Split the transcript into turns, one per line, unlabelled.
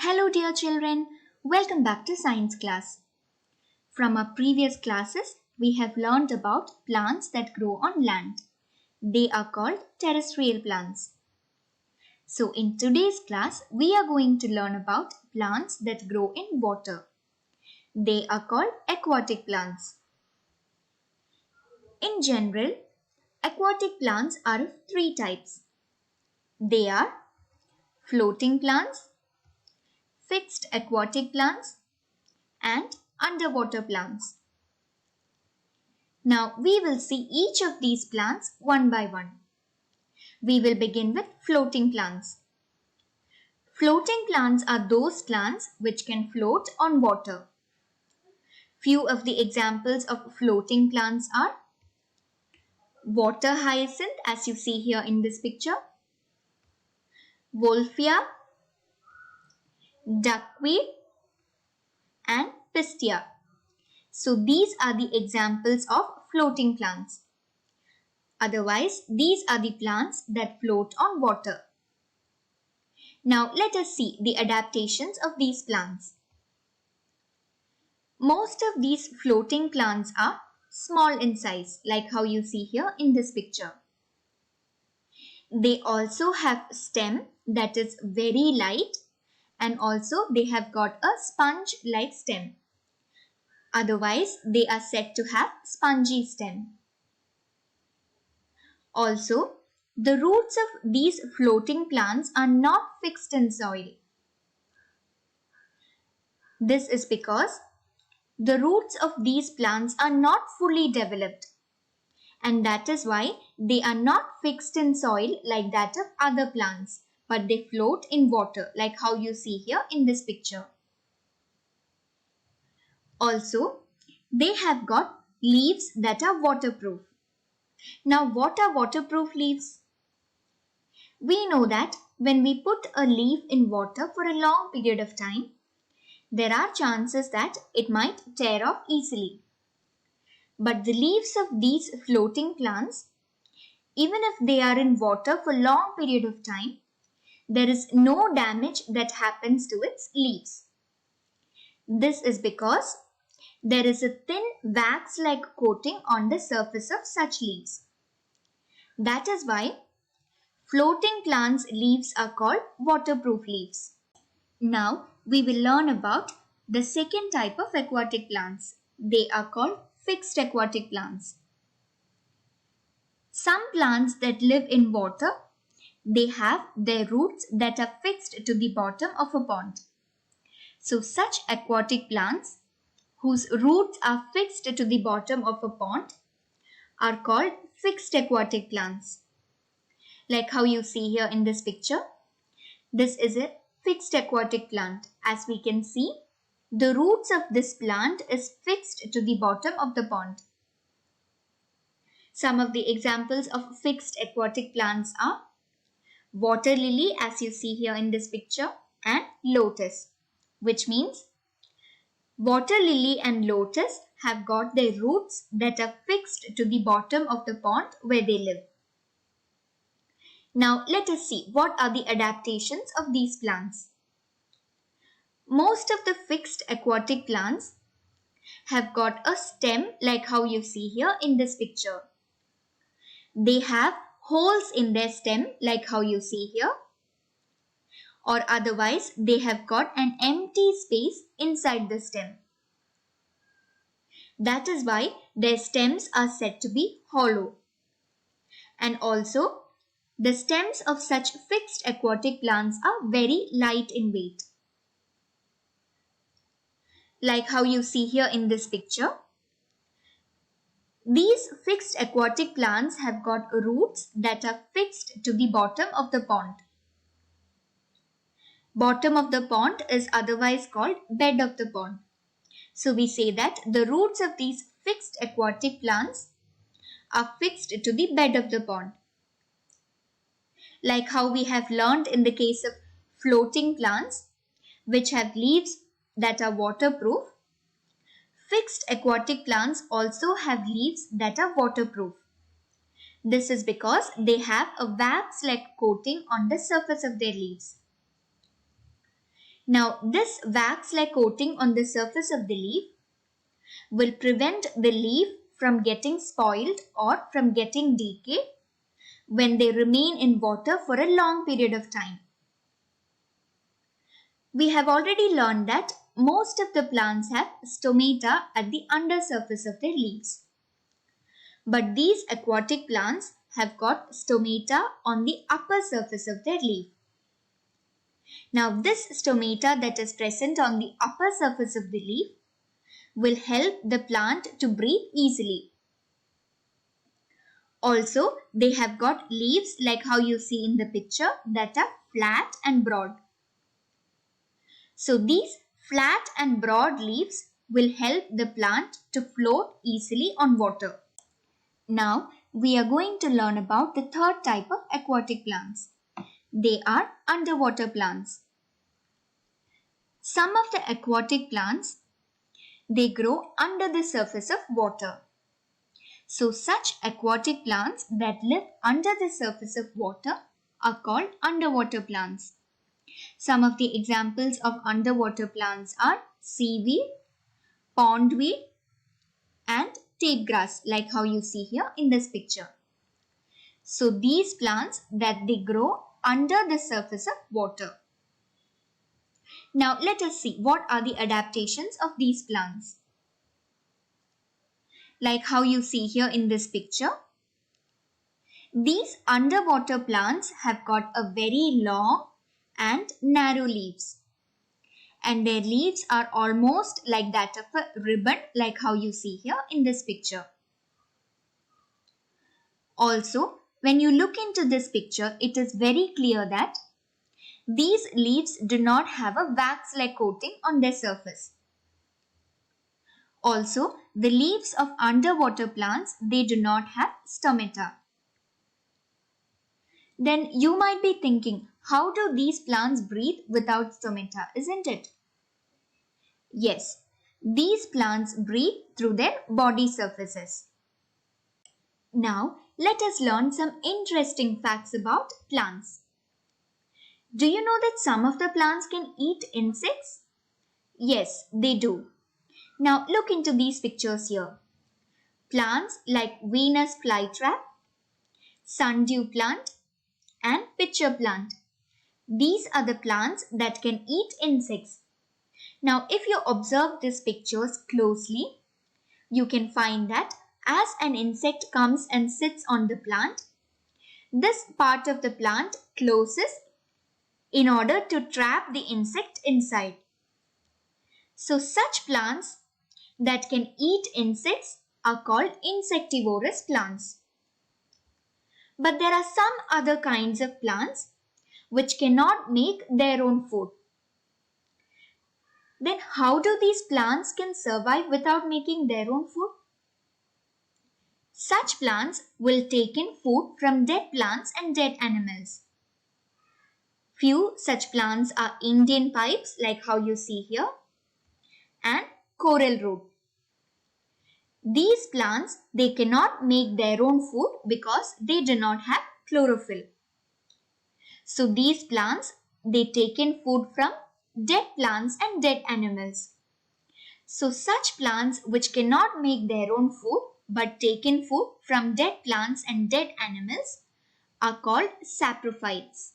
Hello dear children, welcome back to science class. From our previous classes, we have learned about plants that grow on land. They are called terrestrial plants. So in today's class, we are going to learn about plants that grow in water. They are called aquatic plants. In general, aquatic plants are of three types. They are floating plants, fixed aquatic plants, and underwater plants. Now we will see each of these plants one by one. We will begin with floating plants. Floating plants are those plants which can float on water. Few of the examples of floating plants are water hyacinth, as you see here in this picture, wolffia, duckweed, and pistia. So these are the examples of floating plants. Otherwise, these are the plants that float on water. Now let us see the adaptations of these plants. Most of these floating plants are small in size, like how you see here in this picture. They also have stem that is very light, and also they have got a sponge-like stem. Otherwise, they are said to have spongy stem. Also, the roots of these floating plants are not fixed in soil. This is because the roots of these plants are not fully developed, and that is why they are not fixed in soil like that of other plants, but they float in water like how you see here in this picture. Also, they have got leaves that are waterproof. Now, what are waterproof leaves? We know that when we put a leaf in water for a long period of time, there are chances that it might tear off easily. But the leaves of these floating plants, even if they are in water for a long period of time, there is no damage that happens to its leaves. This is because there is a thin wax-like coating on the surface of such leaves. That is why floating plants' leaves are called waterproof leaves. Now we will learn about the second type of aquatic plants. They are called fixed aquatic plants. Some plants that live in water, they have their roots that are fixed to the bottom of a pond. So such aquatic plants whose roots are fixed to the bottom of a pond are called fixed aquatic plants. Like how you see here in this picture, this is a fixed aquatic plant. As we can see, the roots of this plant is fixed to the bottom of the pond. Some of the examples of fixed aquatic plants are water lily, as you see here in this picture, and lotus, which means water lily and lotus have got their roots that are fixed to the bottom of the pond where they live. Now let us see what are the adaptations of these plants. Most of the fixed aquatic plants have got a stem like how you see here in this picture. They have holes in their stem like how you see here, or otherwise they have got an empty space inside the stem. That is why their stems are said to be hollow. And also, the stems of such fixed aquatic plants are very light in weight. Like how you see here in this picture, these fixed aquatic plants have got roots that are fixed to the bottom of the pond. Bottom of the pond is otherwise called bed of the pond. So we say that the roots of these fixed aquatic plants are fixed to the bed of the pond. Like how we have learned in the case of floating plants, which have leaves that are waterproof, fixed aquatic plants also have leaves that are waterproof. This is because they have a wax-like coating on the surface of their leaves. Now this wax-like coating on the surface of the leaf will prevent the leaf from getting spoiled or from getting decayed when they remain in water for a long period of time. We have already learned that most of the plants have stomata at the undersurface of their leaves. But these aquatic plants have got stomata on the upper surface of their leaf. Now this stomata that is present on the upper surface of the leaf will help the plant to breathe easily. Also, they have got leaves like how you see in the picture that are flat and broad. So these flat and broad leaves will help the plant to float easily on water. Now we are going to learn about the third type of aquatic plants. They are underwater plants. Some of the aquatic plants, they grow under the surface of water. So such aquatic plants that live under the surface of water are called underwater plants. Some of the examples of underwater plants are seaweed, pondweed, and tape grass, like how you see here in this picture. So these plants that they grow under the surface of water. Now let us see what are the adaptations of these plants. Like how you see here in this picture, these underwater plants have got a very long and narrow leaves. And their leaves are almost like that of a ribbon, like how you see here in this picture. Also, when you look into this picture, it is very clear that these leaves do not have a wax-like coating on their surface. Also, the leaves of underwater plants, they do not have stomata. Then you might be thinking, how do these plants breathe without stomata, isn't it? Yes, these plants breathe through their body surfaces. Now, let us learn some interesting facts about plants. Do you know that some of the plants can eat insects? Yes, they do. Now, look into these pictures here. Plants like Venus flytrap, sundew plant, and pitcher plant. These are the plants that can eat insects. Now, if you observe these pictures closely, you can find that as an insect comes and sits on the plant, this part of the plant closes in order to trap the insect inside. So such plants that can eat insects are called insectivorous plants. But there are some other kinds of plants which cannot make their own food. Then how do these plants can survive without making their own food? Such plants will take in food from dead plants and dead animals. Few such plants are Indian pipes, like how you see here, and coral root. These plants, they cannot make their own food because they do not have chlorophyll. So these plants, they take in food from dead plants and dead animals. So such plants which cannot make their own food but take in food from dead plants and dead animals are called saprophytes.